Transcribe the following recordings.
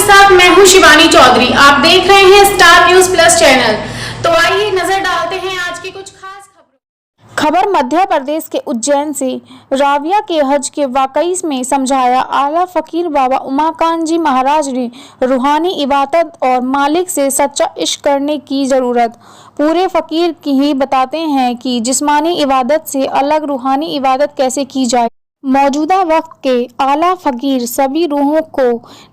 साथ मैं हूं शिवानी चौधरी। आप देख रहे हैं स्टार न्यूज प्लस चैनल। तो आइए नजर डालते हैं आज की कुछ खास खबर। मध्य प्रदेश के उज्जैन से राबिया के हज के वाकई में समझाया आला फकीर बाबा उमाकांत जी महाराज ने रूहानी इबादत और मालिक से सच्चा इश्क करने की ज़रूरत। पूरे फकीर की ही बताते हैं कि जिस्मानी इबादत से अलग रूहानी इबादत कैसे की जाए। मौजूदा वक्त के आला फकीर सभी रूहों को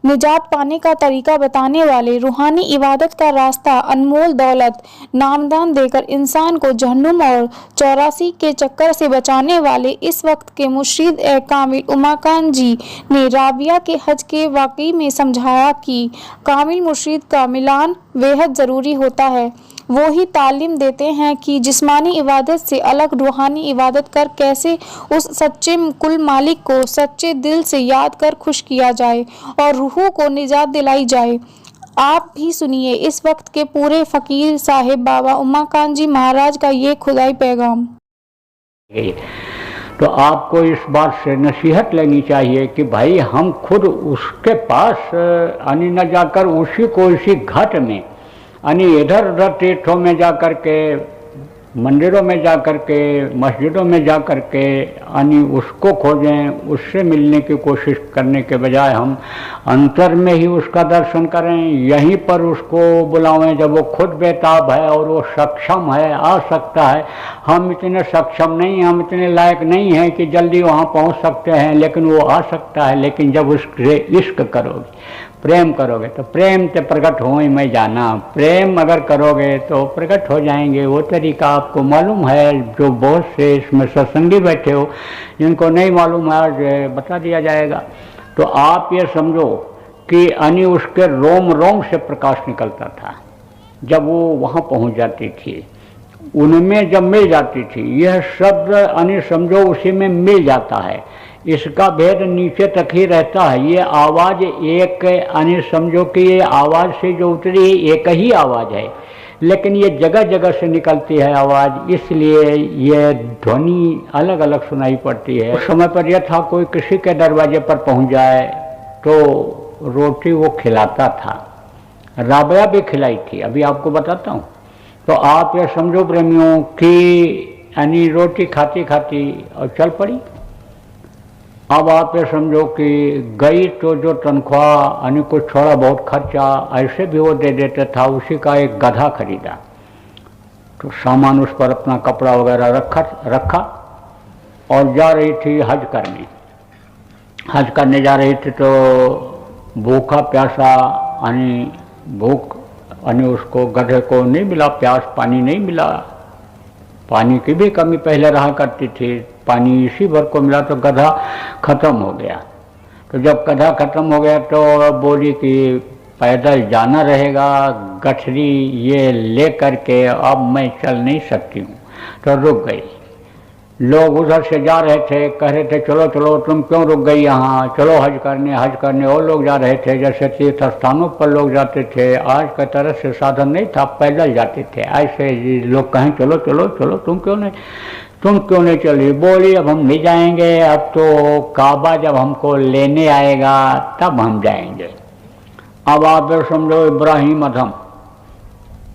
निजात पाने का तरीका बताने वाले, रूहानी इबादत का रास्ता, अनमोल दौलत नामदान देकर इंसान को जहन्नुम और 84 के चक्कर से बचाने वाले इस वक्त के मुर्शिद ए कामिल उमाकांत जी ने राबिया के हज के वाकई में समझाया कि कामिल मुर्शिद का मिलान बेहद ज़रूरी होता है। वो ही तालीम देते हैं कि जिस्मानी इबादत से अलग रूहानी इबादत कर कैसे उस सच्चे कुल मालिक को सच्चे दिल से याद कर खुश किया जाए और रूहों को निजात दिलाई जाए। आप भी सुनिए इस वक्त के पूरे फकीर साहिब बाबा उमाकांत जी महाराज का ये खुदाई पैगाम। तो आपको इस बात से नसीहत लेनी चाहिए कि भाई हम खुद उसके पास यानी न जाकर उसी को इसी घाट में यानी इधर उधर तीर्थों में जा कर के, मंदिरों में जा कर के, मस्जिदों में जा कर के यानी उसको खोजें, उससे मिलने की कोशिश करने के बजाय हम अंतर में ही उसका दर्शन करें, यहीं पर उसको बुलावें जब वो खुद बेताब है और वो सक्षम है, आ सकता है। हम इतने सक्षम नहीं, हम इतने लायक नहीं हैं कि जल्दी वहाँ पहुँच सकते हैं, लेकिन वो आ सकता है। लेकिन जब उससे इश्क करोगे, प्रेम करोगे तो प्रेम से प्रकट हो ही मैं जाना। प्रेम अगर करोगे तो प्रकट हो जाएंगे। वो तरीका आपको मालूम है, जो बहुत से इसमें सत्संगी बैठे हो जिनको नहीं मालूम है, आज बता दिया जाएगा। तो आप ये समझो कि यानी उसके रोम रोम से प्रकाश निकलता था जब वो वहाँ पहुँच जाती थी, उनमें जब मिल जाती थी। यह शब्द यानी समझो उसी में मिल जाता है, इसका भेद नीचे तक ही रहता है। ये आवाज़ एक यानी समझो कि ये आवाज़ से जो उतरी है एक ही आवाज़ है, लेकिन ये जगह जगह से निकलती है आवाज़, इसलिए ये ध्वनि अलग अलग सुनाई पड़ती है। उस समय पर यह था कोई किसी के दरवाजे पर पहुंच जाए तो रोटी वो खिलाता था, राबिया भी खिलाई थी, अभी आपको बताता हूँ। तो आप ये समझो प्रेमियों कि यानी रोटी खाती खाती और चल पड़ी। अब आप ये समझो कि गई तो जो तनख्वाह यानी कुछ थोड़ा बहुत खर्चा ऐसे भी वो दे देता था। उसी का एक गधा खरीदा, तो सामान उस पर अपना कपड़ा वगैरह रखा और जा रही थी हज करने। हज करने जा रही थी तो भूखा प्यासा यानी भूख यानी उसको गधे को नहीं मिला, प्यास पानी नहीं मिला। पानी की भी कमी पहले रहा करती थी, पानी इसी भर को मिला तो गधा खत्म हो गया। तो जब गधा खत्म हो गया तो बोली कि पैदल जाना रहेगा, गठरी ये ले करके अब मैं चल नहीं सकती हूँ। तो रुक गई। लोग उधर से जा रहे थे, कह रहे थे चलो चलो तुम क्यों रुक गई यहाँ, चलो हज करने। और लोग जा रहे थे, जैसे तीर्थ स्थानों पर लोग जाते थे, आज की तरह से साधन नहीं था, पैदल जाते थे। ऐसे लोग कहें चलो चलो चलो तुम क्यों नहीं चली। बोली अब हम नहीं जाएंगे, अब तो काबा जब हमको लेने आएगा तब हम जाएंगे। अब आप समझो इब्राहिम अधम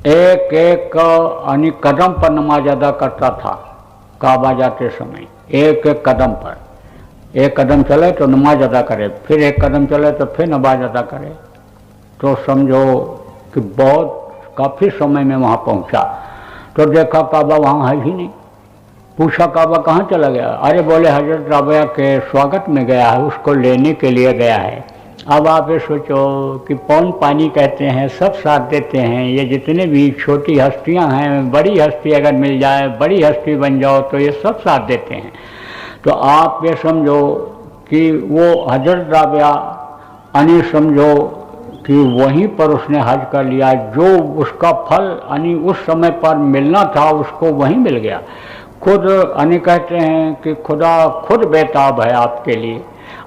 एक एक यानी कदम पर नमाज अदा करता था काबा जाते समय। एक एक कदम पर, एक कदम चले तो नमाज अदा करे, फिर एक कदम चले तो फिर नमाज अदा करे। तो समझो कि बहुत काफ़ी समय में वहाँ पहुँचा तो देखा काबा वहाँ है ही नहीं। पूछा काबा कहाँ चला गया? अरे बोले हजरत राबिया के स्वागत में गया है, उसको लेने के लिए गया है। अब आप ये सोचो कि पौन पानी कहते हैं, सब साथ देते हैं। ये जितने भी छोटी हस्तियां हैं, बड़ी हस्ती अगर मिल जाए, बड़ी हस्ती बन जाओ तो ये सब साथ देते हैं। तो आप ये समझो कि वो हजरत राबिया यानी समझो कि वहीं पर उसने हज कर लिया। जो उसका फल यानी उस समय पर मिलना था उसको वहीं मिल गया। खुद यानी कहते हैं कि खुदा खुद बेताब है आपके लिए,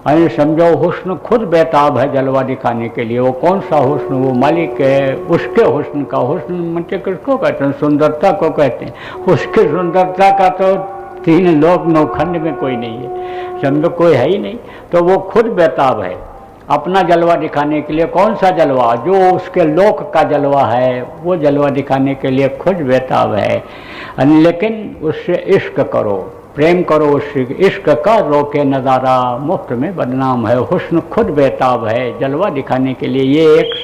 यानी समझो हुस्न खुद बेताब है जलवा दिखाने के लिए। वो कौन सा हुस्न? वो मालिक है, उसके हुस्न का। हुस्न मतलब किसको कहते हैं? सुंदरता को कहते हैं। उसके सुंदरता का तो तीन लोक नौखंड में कोई नहीं है, समझो कोई है ही नहीं। तो वो खुद बेताब है अपना जलवा दिखाने के लिए। कौन सा जलवा? जो उसके लोक का जलवा है वो जलवा दिखाने के लिए खुद बेताब है। लेकिन उससे इश्क करो, प्रेम करो उससे। इश्क का रोके नज़ारा मुफ्त में बदनाम है। हुस्न खुद बेताब है जलवा दिखाने के लिए। ये एक